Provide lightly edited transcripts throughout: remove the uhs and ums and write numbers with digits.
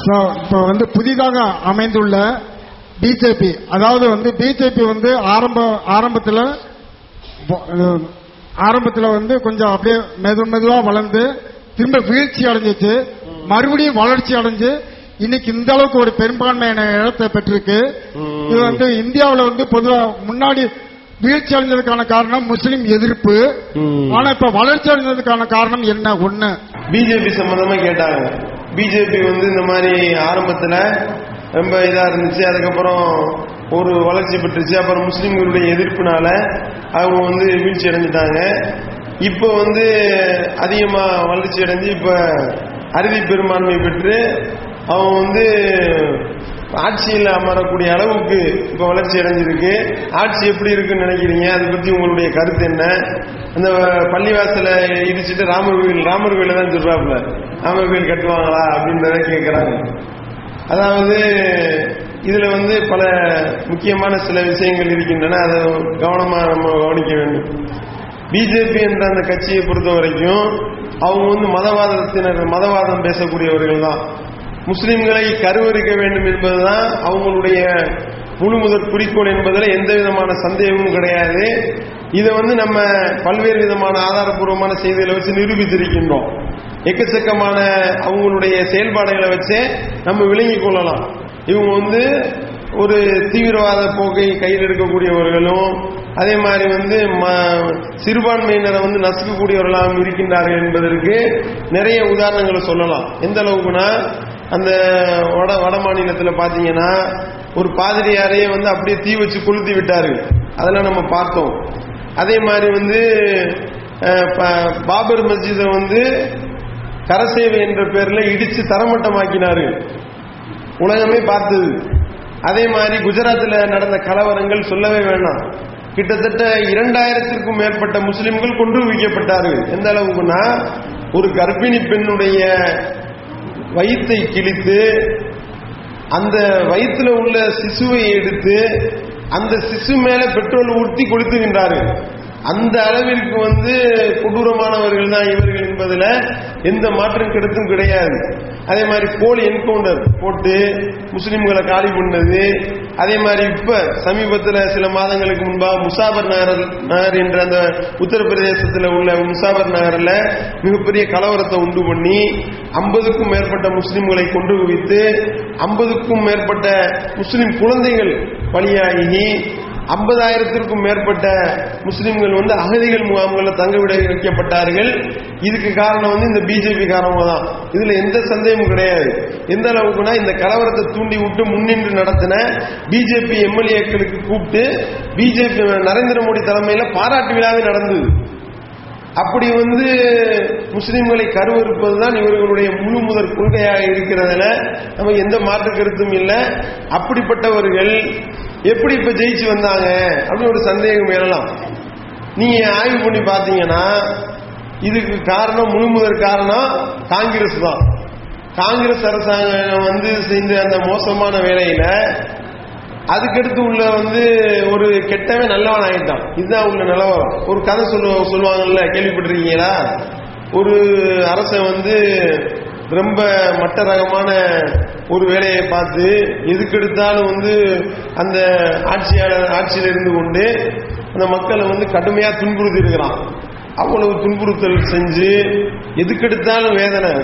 இப்போ புதிதாக அமைந்துள்ள பிஜேபி, அதாவது பிஜேபி ஆரம்பத்தில் கொஞ்சம் அப்படியே மெதுவா வளர்ந்து திரும்ப வீழ்ச்சி அடைஞ்சிச்சு, மறுபடியும் வளர்ச்சி அடைஞ்சு இன்னைக்கு இந்த அளவுக்கு ஒரு பெரும்பான்மையான இடத்தை பெற்றிருக்கு. இது இந்தியாவில் பொதுவா முன்னாடி வீழ்ச்சி அடைஞ்சதுக்கான காரணம் முஸ்லிம் எதிர்ப்பு. ஆனா இப்ப வளர்ச்சி அடைஞ்சதுக்கான காரணம் என்ன? ஒண்ணு பிஜேபி சம்பந்தமா கேட்டாங்க. பிஜேபி இந்த மாதிரி ஆரம்பத்துல ரொம்ப இதா இருந்துச்சு, அதுக்கப்புறம் ஒரு வளர்ச்சி பெற்றுச்சு, அப்புறம் முஸ்லிம்களுடைய எதிர்ப்புனால அவங்க வீழ்ச்சி அடைஞ்சிட்டாங்க. இப்ப அதிகமா வளர்ச்சி அடைஞ்சு இப்ப அறுதி பெரும்பான்மை பெற்று அவங்க ஆட்சியில் அமரக்கூடிய அளவுக்கு இப்ப வளர்ச்சி அடைஞ்சிருக்கு. ஆட்சி எப்படி இருக்குன்னு நினைக்கிறீங்க? அதை பத்தி உங்களுடைய கருத்து என்ன? அந்த பள்ளிவாசல இடிச்சுட்டு ராமர் கோயில தான் சொல்றாப்புல, ராமர் கோயில் கட்டுவாங்களா அப்படின்றத கேட்கிறாங்க. அதாவது இதுல பல முக்கியமான சில விஷயங்கள் இருக்கின்றன, அதை கவனமா நம்ம கவனிக்க வேண்டும். பிஜேபி என்ற அந்த கட்சியை பொறுத்த வரைக்கும் அவங்க மதவாதம் பேசக்கூடியவர்கள் தான். முஸ்லிம்களை கருவறுக்க வேண்டும் என்பதுதான் அவங்களுடைய முழு முதற் குறிக்கோள் என்பதில் எந்த விதமான சந்தேகமும் கிடையாது. இதை நம்ம பல்வேறு விதமான ஆதாரப்பூர்வமான செய்திகளை வச்சு நிரூபித்திருக்கின்றோம். எக்கச்சக்கமான அவங்களுடைய செயல்பாடுகளை வச்சே நம்ம விளங்கிக் கொள்ளலாம். இவங்க ஒரு தீவிரவாத போக்கை கையில் எடுக்கக்கூடியவர்களும், அதே மாதிரி சிறுபான்மையினரை நசுக்கக்கூடியவர்களாகவும் இருக்கின்றார்கள் என்பதற்கு நிறைய உதாரணங்களை சொல்லலாம். எந்த அளவுக்குன்னா, அந்த வட மாநிலத்தில் பாத்தீங்கன்னா ஒரு பாதிரியாரையே அப்படியே தீ வச்சு கொளுத்தி விட்டார்கள், அதெல்லாம் நம்ம பார்த்தோம். அதே மாதிரி பாபர் மஸ்ஜிதை கரசேவை என்ற பேர்ல இடிச்சு தரமட்டமாக்கினார்கள், உலகமே பார்த்தது. அதே மாதிரி குஜராத்தில் நடந்த கலவரங்கள் சொல்லவே வேண்டாம். கிட்டத்தட்ட 2000க்கும் மேற்பட்ட முஸ்லிம்கள் கொன்று குவிக்கப்பட்டார்கள். எந்த அளவுக்குன்னா, ஒரு கர்ப்பிணி பெண்ணுடைய வயிற்றை கிழித்து அந்த வயிற்றுல உள்ள சிசுவை எடுத்து அந்த சிசு மேல பெட்ரோல் ஊற்றி கொளுத்துகின்றார்கள். அந்த அளவிற்கு கொடூரமானவர்கள் தான் இவர்கள் என்பதில் எந்த மாற்றம் கருத்தும் கிடையாது. அதே மாதிரி போலி என்கவுண்டர் போட்டு முஸ்லிம்களை காலி பண்ணது. அதே மாதிரி இப்ப சமீபத்தில் சில மாதங்களுக்கு முன்பாக முசாபர் நகர் என்ற அந்த உத்தரப்பிரதேசத்தில் உள்ள முசாபர் நகரில் மிகப்பெரிய கலவரத்தை உண்டு பண்ணி 50க்கும் மேற்பட்ட முஸ்லிம்களை கொண்டு குவித்து 50க்கும் மேற்பட்ட முஸ்லிம் குழந்தைகள் பலியாகி 50,000க்கும் மேற்பட்ட முஸ்லிம்கள் அகதிகள் முகாம்களில் தங்க விட வைக்கப்பட்டார்கள். இதுக்கு காரணம் இந்த பிஜேபி காரணமா தான். இதுல எந்த சந்தேகமும் கிடையாது. எந்த அளவுக்குன்னா, இந்த கலவரத்தை தூண்டி விட்டு முன்னின்று நடத்தின பிஜேபி எம்எல்ஏக்களுக்கு கூப்பிட்டு பிஜேபி நரேந்திர மோடி தலைமையில பாராட்டு விழாவே நடந்தது. அப்படி முஸ்லிம்களை கருவறுப்பதுதான் இவர்களுடைய முழு முதற் கொள்கையாக இருக்கிறதுல நம்ம எந்த மாற்று கருத்தும் இல்லை. அப்படிப்பட்டவர்கள் எப்படி இப்ப ஜெயிச்சு வந்தாங்க அப்படின்னு ஒரு சந்தேகம் எழலாம். நீங்க ஆய்வு பண்ணி பாத்தீங்கன்னா இதுக்கு காரணம், முழு முதற் காரணம் காங்கிரஸ் தான். காங்கிரஸ் அரசாங்கம் செய்த அந்த மோசமான வேலையில அதுக்கடுத்து உள்ள ஒரு கெட்டவன் நல்லவன் ஆயிட்டான். இதுதான் உள்ள நிலவரம். ஒரு கதை சொல்லுவாங்கல்ல, கேள்விப்பட்டிருக்கீங்களா? ஒரு அரசன் ரொம்ப மட்ட ரகமான ஒரு வேலையை பார்த்து எதுக்கெடுத்தாலும் அந்த ஆட்சியில இருந்து கொண்டு அந்த மக்களை கடுமையா துன்புறுத்தி இருக்கிறான். அவ்வளவு துன்புறுத்தல் செஞ்சு எதுக்கெடுத்தாலும் வேதனை,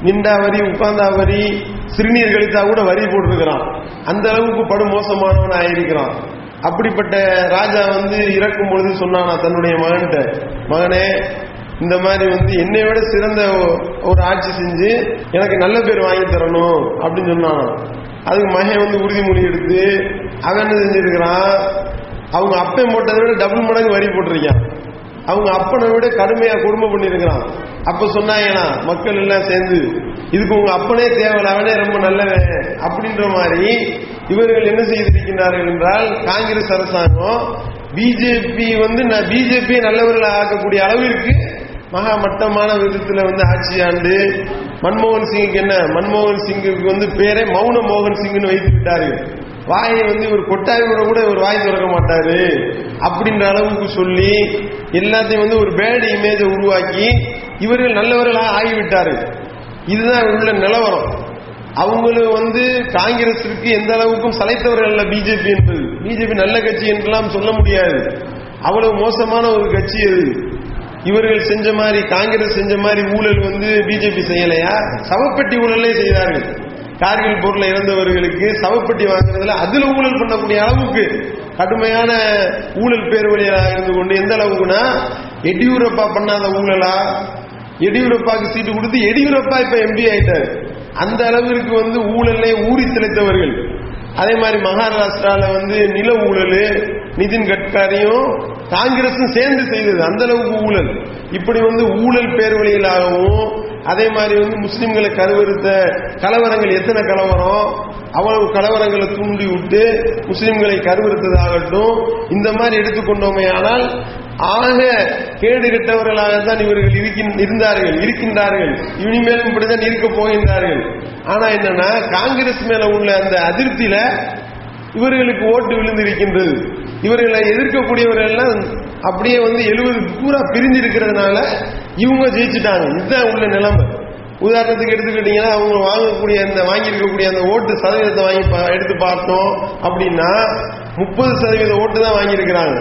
நின்றா வரி, உட்கார்ந்தா வரி, சிறுநீர் கழித்தா கூட வரி போட்டிருக்கிறான். அந்த அளவுக்கு படுமோசமானவன் ஆயிருக்கிறான். அப்படிப்பட்ட ராஜா இறக்கும் பொழுது சொன்னானா தன்னுடைய மகன்கிட்ட, மகனே இந்த மாதிரி என்னை விட சிறந்த ஒரு ஆட்சி செஞ்சு எனக்கு நல்ல பேர் வாங்கி தரணும் அப்படின்னு சொன்னானா. அதுக்கு மகன் உறுதிமொழி எடுத்து அவன் என்ன செஞ்சிருக்கிறான், அவங்க அப்பன் போட்டதை விட டபுள் மடங்கு வரி போட்டிருக்கான். அவங்க அப்பனை விட கடுமையா கொடுமை பண்ணிருக்கிறான். அப்ப சொன்னாங்கன்னா மக்கள் எல்லாம் சேர்ந்து, இதுக்கு உங்க அப்பனே தேவையில்ல, அவனே ரொம்ப நல்லவன் அப்படின்ற மாதிரி இவர்கள் என்ன செய்திருக்கிறார்கள் என்றால், காங்கிரஸ் அரசாங்கம் பிஜேபி நல்லவர்களை ஆக்கக்கூடிய அளவிற்கு மகா மட்டமான விதத்தில் ஆட்சி ஆண்டு மன்மோகன் சிங்குக்கு என்ன, மன்மோகன் சிங்குக்கு பேரே மௌன மோகன் சிங்னு வைத்து விட்டார்கள். வாயை ஒரு கொட்டாயோட கூட ஒரு வாய் திறக்க மாட்டாரு அப்படின்ற அளவுக்கு சொல்லி எல்லாத்தையும் ஒரு பேட் இமேஜை உருவாக்கி இவர்கள் நல்லவர்களாக ஆகிவிட்டார்கள். இதுதான் உள்ள நிலவரம். அவங்களும் வந்து காங்கிரஸிற்கு எந்த அளவுக்கும் சளைத்தவர்கள் அல்ல பிஜேபி என்பது. பிஜேபி நல்ல கட்சி என்றெல்லாம் சொல்ல முடியாது. அவ்வளவு மோசமான ஒரு கட்சி அது. இவர்கள் செஞ்ச மாதிரி, காங்கிரஸ் செஞ்ச மாதிரி ஊழல் வந்து பிஜேபி செய்யலையா? சவப்பெட்டி ஊழலே செய்தார்கள். கார்கில் போர்ல இறந்தவர்களுக்கு சவப்பெட்டி வாங்குறதுல அதுல ஊழல் பண்ணக்கூடிய அளவுக்கு கடுமையான ஊழல் பேர் வழியாக இருந்து கொண்டு, எந்த அளவுக்குன்னா எடியூரப்பா பண்ணாத ஊழலா, எடியூரப்பாக்கு சீட்டு கொடுத்து எடியூரப்பா இப்ப எம்பி ஆயிட்டார். அந்த அளவிற்கு வந்து ஊழலை ஊறி திளைத்தவர்கள். அதே மாதிரி மகாராஷ்டிரால வந்து நில ஊழல், நிதின் கட்காரியும் காங்கிரஸும் சேர்ந்து செய்தது, அந்த அளவுக்கு ஊழல். இப்படி வந்து ஊழல் பேர் வழியிலாகவும், அதே மாதிரி வந்து முஸ்லிம்களை கருவறுத்த கலவரங்கள், எத்தனை கலவரம், அவ்வளவு கலவரங்களை தூண்டி விட்டு முஸ்லிம்களை கருவறுத்ததாகட்டும், இந்த மாதிரி எடுத்துக்கொண்டோமே. ஆனால் ஆக கேடு கெட்டவர்களாகத்தான் இவர்கள் இருக்கின்றார்கள். இனிமேலும் இப்படிதான் இருக்க போகின்றார்கள். ஆனா என்னன்னா, காங்கிரஸ் மேல உள்ள அந்த அதிருப்தியில இவர்களுக்கு ஓட்டு விழுந்திருக்கின்றது. இவர்களை எதிர்க்கக்கூடியவர்கள் எல்லாம் அப்படியே வந்து 70 பூரா பிரிஞ்சு இருக்கிறதுனால இவங்க ஜெயிச்சுட்டாங்க. இதுதான் உள்ள நிலைமை. உதாரணத்துக்கு எடுத்துக்கிட்டீங்கன்னா, அவங்க வாங்கியிருக்கக்கூடிய அந்த ஓட்டு சதவீதத்தை எடுத்து பார்த்தோம் அப்படின்னா 30% ஓட்டு தான் வாங்கியிருக்கிறாங்க.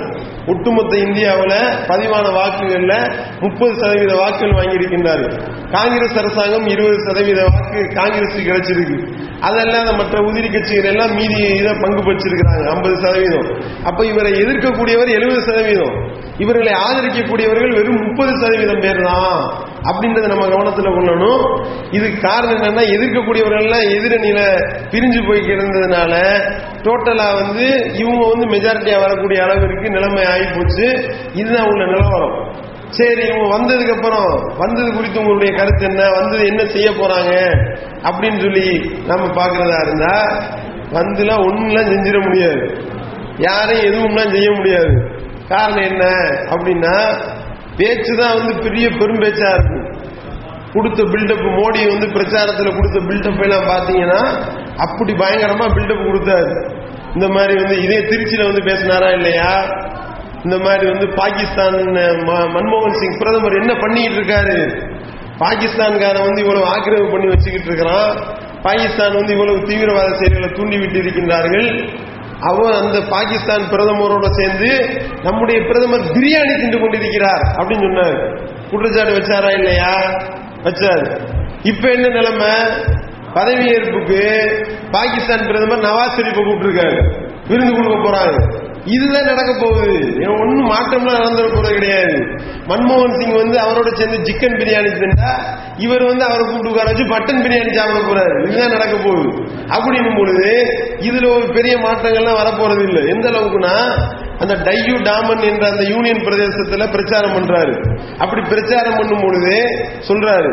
ஒட்டுமொத்த இந்தியாவில் பதிவான வாக்குகள்ல 30% வாக்குகள் வாங்கியிருக்கின்றார்கள். காங்கிரஸ் அரசாங்கம் 20% வாக்கு காங்கிரஸுக்கு கிடைச்சிருக்கு. அதெல்லாம் மற்ற உதிரி கட்சிகள் எல்லாம் மீதி இதை பங்கு பெற்றிருக்கிறாங்க 50%. அப்ப இவரை எதிர்க்கக்கூடியவர் 70%, இவர்களை ஆதரிக்கக்கூடியவர்கள் வெறும் 30% பேர் தான் அப்படின்றத நம்ம கவனத்தில் கொள்ளணும். இதுக்கு காரணம் என்னன்னா, எதிர்க்கக்கூடியவர்கள் எதிரணியில பிரிஞ்சு போய் கிடந்ததுனால டோட்டலா வந்து இவங்க வந்து மெஜாரிட்டியா வரக்கூடிய அளவிற்கு நிலைமை ஆகி போச்சு. இதுதான் உள்ள நிலவரம். சரி, இவங்க வந்ததுக்கு அப்புறம் வந்தது குறித்து உங்களுடைய கருத்து என்ன, வந்தது என்ன செய்ய போறாங்க அப்படின்னு சொல்லி நம்ம பாக்குறதா இருந்தா, வந்துலாம் ஒண்ணுலாம் செஞ்சிட முடியாது, யாரையும் எதுவும்லாம் செய்ய முடியாது. காரணம் என்ன அப்படின்னா, பேச்சுதான் வந்து பெரும் பேச்சா இருக்கும். கொடுத்த பில்டப், மோடி வந்து பிரச்சாரத்தில் கொடுத்த பில்டப் எல்லாம் பாத்தீங்கன்னா அப்படி பயங்கரமா பில்டப் கொடுத்தாரு. இந்த மாதிரி வந்து இதே திருச்சியில வந்து பேசினாரா இல்லையா? இந்த மாதிரி வந்து பாகிஸ்தான் மன்மோகன் சிங் பிரதமர் என்ன பண்ணிட்டு இருக்காரு, பாகிஸ்தான்கார வந்து இவ்வளவு ஆக்கிரமிப்பு பண்ணி வச்சுக்கிட்டு இருக்கிறான், பாகிஸ்தான் வந்து இவ்வளவு தீவிரவாத செயல்களை தூண்டி விட்டு இருக்கின்றார்கள், அவர் அந்த பாகிஸ்தான் பிரதமரோட சேர்ந்து நம்முடைய பிரதமர் பிரியாணி தின்று கொண்டிருக்கிறார் அப்படின்னு சொன்னார். குற்றச்சாட்டு வச்சாரா இல்லையா? வச்சார். இப்ப என்ன நிலைமை, பதவியேற்புக்கு பாகிஸ்தான் பிரதமர் நவாஸ் ஷெரீஃபை கூப்பிட்டுருக்காரு, விருந்து கொடுக்க போறாங்க. இதுதான் நடக்க போகுது. ஒன்னும் மாற்றம்லாம் நடந்துட போறது கிடையாது. மன்மோகன் சிங் வந்து அவரோட சேர்ந்து சிக்கன் பிரியாணி தின்றா, இவர் வந்து அவரை கூப்பிட்டு உட்கார வச்சு மட்டன் பிரியாணி சாப்பிட போறாரு. இதுதான் நடக்க போகுது. அப்படின்னும் பொழுது இதுல ஒரு பெரிய மாற்றங்கள்லாம் வரப்போறது இல்லை. எந்த அளவுக்குன்னா, அந்த டையூ டாமன் என்ற அந்த யூனியன் பிரதேசத்துல பிரச்சாரம் பண்றாரு. அப்படி பிரச்சாரம் பண்ணும் பொழுது சொல்றாரு,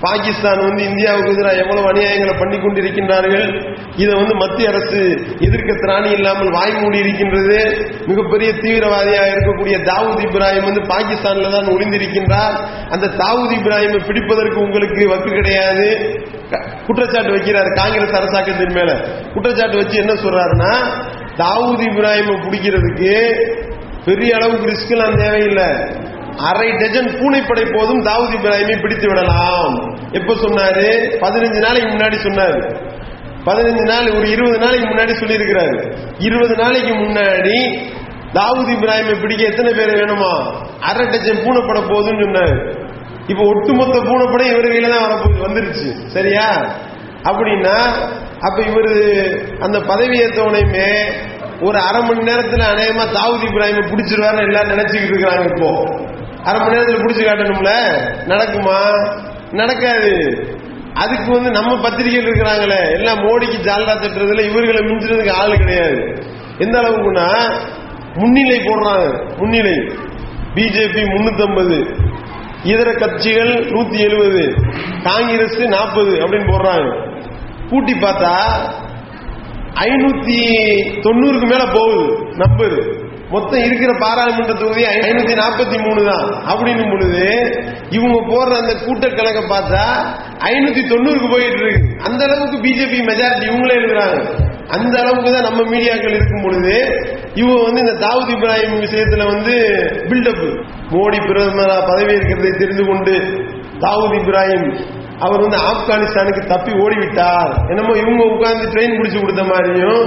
பாகிஸ்தான் வந்து இந்தியாவுக்கு எதிராக எவ்வளவு அநியாயங்களை பண்ணி கொண்டிருக்கின்றார்கள், இதை வந்து மத்திய அரசு எதிர்க்க திராணி இல்லாமல் வாய் மூடி இருக்கின்றது. மிகப்பெரிய தீவிரவாதியாக இருக்கக்கூடிய தாவூத் இப்ராஹிம் வந்து பாகிஸ்தான்ல தான் ஒளிந்திருக்கின்றார். அந்த தாவூத் இப்ராஹிமை பிடிப்பதற்கு உங்களுக்கு வக்கு கிடையாது குற்றச்சாட்டு வைக்கிறார். காங்கிரஸ் அரசாங்கத்தின் மேல குற்றச்சாட்டு வச்சு என்ன சொல்றாருன்னா, தாவூத் இப்ராஹிமை பிடிக்கிறதுக்கு பெரிய அளவுக்கு ரிஸ்க் எல்லாம் தேவையில்லை, அரை டஜன் பூனைப்படை போதும் தாவூத் இப்ராஹிமை பிடித்து விடலாம். எப்ப சொன்னாரு? 15 நாளைக்கு முன்னாடி சொன்னாரு. 15 நாள், ஒரு 20 நாளைக்கு முன்னாடி சொல்லி இருக்கிறாரு. 20 நாளைக்கு முன்னாடி தாவூத் இப்ராஹிமை பிடிக்க எத்தனை பேர் வேணுமா? அரை டஜன் பூனைப்படை போதும்னு சொன்னாரு. இப்ப ஒட்டுமொத்த பூனைப்படை இவர் கையில தான் வரப்போகுது, வந்துருச்சு. சரியா? அப்படின்னா அப்ப இவரு அந்த பதவி ஏற்றவனையுமே ஒரு அரை மணி நேரத்தில் அநேகமா தாவூத் இப்ராஹிமை பிடிச்சிருவாருன்னு எல்லாரும் நினைச்சுக்கிட்டு இருக்கிறாங்க. இப்போ அரை மணி நேரத்தில் பிடிச்சு காட்டணும்ல, நடக்குமா? நடக்காது. அதுக்கு வந்து நம்ம பத்திரிகைகள் இருக்கிறாங்களே எல்லாம் மோடிக்கு ஜால்ரா தட்டுறதுல இவர்களை மிஞ்சுறதுக்கு ஆளு கிடையாது. எந்த அளவுக்குன்னா, முன்னிலை போடுறாங்க. முன்னிலை பிஜேபி 350, இதர கட்சிகள் 170, காங்கிரஸ் 40 அப்படின்னு போடுறாங்க. கூட்டி பார்த்தா 590க்கு மேல போகுது நம்பர். மொத்தம் இருக்கிற பாராளுமன்ற தொகுதி 543 தான். அப்படின்னும் பொழுது இவங்க போடுற அந்த கூட்ட கணக்கை பார்த்தா 590க்கு போயிட்டு இருக்கு. அந்த அளவுக்கு பிஜேபி மெஜாரிட்டி இவங்களே இருக்கிறாங்க. அந்த அளவுக்கு தான் நம்ம மீடியாக்கள் இருக்கும் பொழுது இவங்க வந்து இந்த தாவூத் இப்ராஹிம் விஷயத்துல வந்து பில்டப், மோடி பிரதமரா பதவி இருக்கிறதை தெரிந்து கொண்டு தாவூத் இப்ராஹிம் அவர் வந்து ஆப்கானிஸ்தானுக்கு தப்பி ஓடிவிட்டார். என்னமோ இவங்க உட்கார்ந்து ட்ரெயின் பிடிச்சு கொடுத்த மாதிரியும்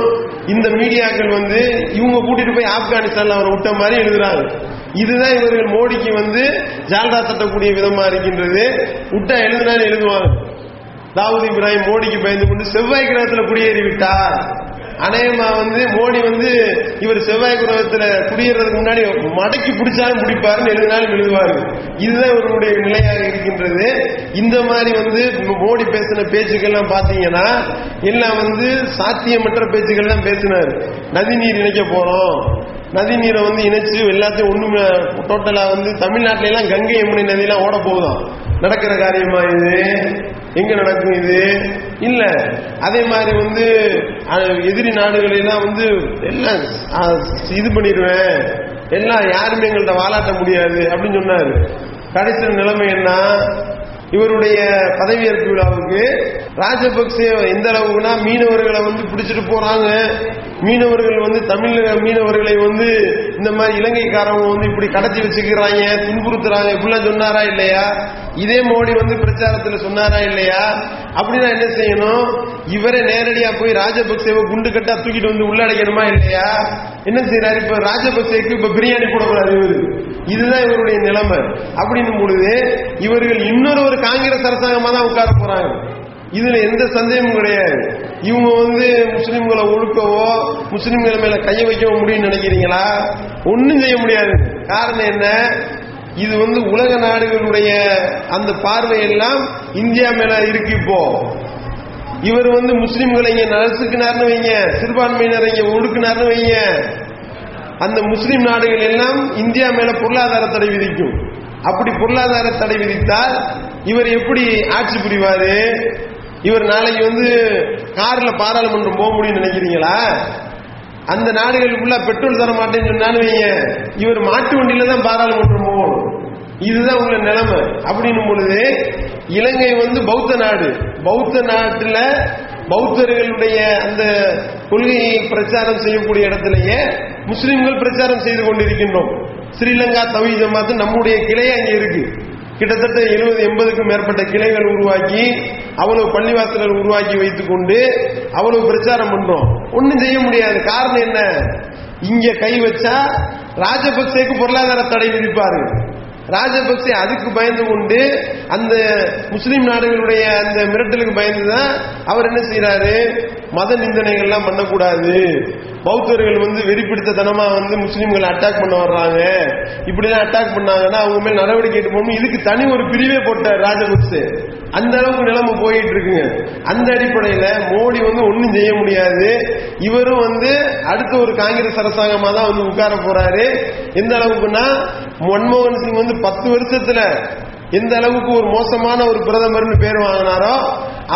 இந்த மீடியாக்கள் வந்து இவங்க கூட்டிட்டு போய் ஆப்கானிஸ்தான்ல அவரை விட்ட மாதிரி எழுதுறாங்க. இதுதான் இவர்கள் மோடிக்கு வந்து ஜால்ரா தட்டக்கூடிய விதமா இருக்கின்றது. விட்டா எழுதுனாலும் எழுதுவாங்க. தாவூத் இப்ராஹிம் மோடிக்கு பயந்து கொண்டு செவ்வாய் கிரகத்தில் குடியேறி விட்டார். அநேகமா வந்து மோடி வந்து இவர் செவ்வாய் கிரகத்தில் குடியேறதுக்கு முன்னாடி மடக்கி பிடிச்சாலும் பிடிப்பாருன்னு எழுதினாலும் எழுதுவாரு. இதுதான் இவருடைய நிலையாக இருக்கின்றது. இந்த மாதிரி வந்து மோடி பேசின பேச்சுக்கள்லாம் பாத்தீங்கன்னா எல்லாம் வந்து சாத்தியமற்ற பேச்சுக்கள் தான் பேசினார். நதிநீர் இணைக்க போறோம், நதிநீரை வந்து இணைச்சு எல்லாத்தையும் ஒண்ணுமே டோட்டலா வந்து தமிழ்நாட்டில எல்லாம் கங்கை யமுனை நதியெல்லாம் ஓட போகுதாம். நடக்கிற காரியமா இது? எங்க நடக்கும் இது? இல்ல. அதே மாதிரி வந்து எதிரி நாடுகள் எல்லாம் வந்து எல்லாம் இது பண்ணிடுவேன், எல்லாம் யாருமே எங்கள்கிட்ட வாலாட்ட முடியாது அப்படின்னு சொன்னாரு. கடைசி நிலைமை என்ன? இவருடைய பதவியேற்பு விழாவுக்கு ராஜபக்சே எந்த அளவுக்குனா மீனவர்களை வந்து பிடிச்சிட்டு போறாங்க. மீனவர்கள் வந்து தமிழக மீனவர்களை வந்து இந்த மாதிரி இலங்கைக்காரங்க வந்து இப்படி கடத்தி வச்சுக்கிறாங்க, துன்புறுத்துறாங்க, இப்படிலாம் சொன்னாரா இல்லையா? இதே மோடி வந்து பிரச்சாரத்துல சொன்னாரா இல்லையா? அப்படின்னா என்ன செய்யணும்? இவரே நேரடியா போய் ராஜபக்சேவை குண்டு கட்டா தூக்கிட்டு வந்து உள்ளடைக்கணுமா இல்லையா? என்ன செய்யறாரு? இப்ப ராஜபக்சேக்கு இப்ப பிரியாணி போடக்கூடாது இவரு. இதுதான் இவருடைய நிலைமை. அப்படின்னும் பொழுது இவர்கள் இன்னொரு காங்கிரஸ் அரசாங்கமா தான் உட்கார போறாங்க. இதுல எந்த சந்தேகமும் கிடையாது. இவங்க வந்து முஸ்லிம்களை ஒழுக்கவோ முஸ்லிம்கள் மேல கைய வைக்கவோ முடியும்னு நினைக்கிறீங்களா? ஒன்னும் செய்ய முடியாது. காரணம் என்ன? இது வந்து உலக நாடுகளுடைய அந்த பார்வையெல்லாம் இந்தியா மேல இருக்கு. இப்போ இவர் வந்து முஸ்லிம்களை இங்க நசுக்குனார்னு வைங்க, சிறுபான்மையினரை இங்க ஒடுக்குனார்னு வைங்க, அந்த முஸ்லிம் நாடுகள் எல்லாம் இந்தியா மேல பொருளாதார தடை விதிக்கும். அப்படி பொருளாதார தடை விதித்தால் இவர் எப்படி ஆட்சி புரிவாரு? இவர் நாளைக்கு வந்து கார்ல பாராளுமன்றம் போக முடியும்னு நினைக்கிறீங்களா? அந்த நாடுகளுக்குள்ள பெட்ரோல் தர மாட்டேன்னு சொன்னாலும் இவர் மாட்டு வண்டியில தான் பாராளுமன்றம் போகணும். இதுதான் உள்ள நிலைமை. அப்படின்னும் பொழுது இலங்கை வந்து பௌத்த நாடு. பௌத்த நாட்டுல பௌத்தர்களுடைய அந்த கொள்கையை பிரச்சாரம் செய்யக்கூடிய இடத்திலேயே முஸ்லிம்கள் பிரச்சாரம் செய்து கொண்டிருக்கின்றோம். ஸ்ரீலங்கா தௌஹீத் ஜமாத் நம்முடைய கிளை அங்கே இருக்கு. கிட்டத்தட்ட 70-80க்கும் மேற்பட்ட கிளைகள் உருவாக்கி அவ்வளவு பள்ளிவாசல்கள் உருவாக்கி வைத்துக் கொண்டு அவ்வளவு பிரச்சாரம் பண்றோம். ஒன்னும் செய்ய முடியாது. காரணம் என்ன? இங்க கை வச்சா ராஜபக்சேக்கு பொருளாதார தடை விதிப்பாரு. ராஜபக்சே அதுக்கு பயந்து கொண்டு அந்த முஸ்லிம் நாடுகளுடைய அந்த மிரட்டலுக்கு பயந்துதான் அவர் என்ன செய்யறாரு? மத நிந்தனைகள்லாம் பண்ணக்கூடாது, பௌத்தர்கள் வந்து வெறிப்பிடித்தனமா வந்து முஸ்லிம்களை அட்டாக் பண்ண வர்றாங்க, இப்படிலாம் அட்டாக் பண்ணாங்கன்னா அவங்க மேல் நடவடிக்கை எடுத்து போகணும். இதுக்கு தனி ஒரு பிரிவே போட்டார் ராஜபக்சே. அந்த அளவுக்கு நிலைமை போயிட்டு இருக்குங்க. அந்த அடிப்படையில மோடி வந்து ஒன்னும் செய்ய முடியாது. இவரும் வந்து அடுத்த ஒரு காங்கிரஸ் அரசாங்கமா தான் வந்து உட்கார போறாரு. எந்த அளவுக்குன்னா மன்மோகன் சிங் வந்து 10 வருஷத்துல எந்த அளவுக்கு ஒரு மோசமான ஒரு பிரதமர்னு பேர் வாங்கினாரோ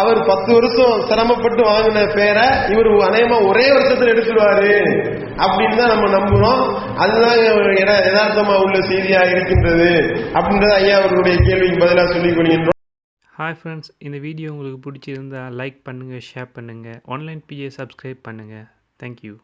அவர் 10 வருஷம் சிரமப்பட்டு வாங்கின பேரை இவர் அநேகமா ஒரே வருஷத்துல எடுத்துருவாரு அப்படின்னு தான் நம்ம நம்புறோம். அதுதான் யதார்த்தமா உள்ள செய்தியா இருக்கின்றது அப்படின்றத ஐயா அவர்களுடைய கேள்விக்கு பதிலாக சொல்லிக் கொள்கின்றோம். ஹாய் ஃப்ரெண்ட்ஸ், இந்த வீடியோ உங்களுக்கு பிடிச்சிருந்தால் லைக் பண்ணுங்கள், ஷேர் பண்ணுங்கள், ஆன்லைன் பிஏ சப்ஸ்கிரைப் பண்ணுங்கள். தேங்க்யூ.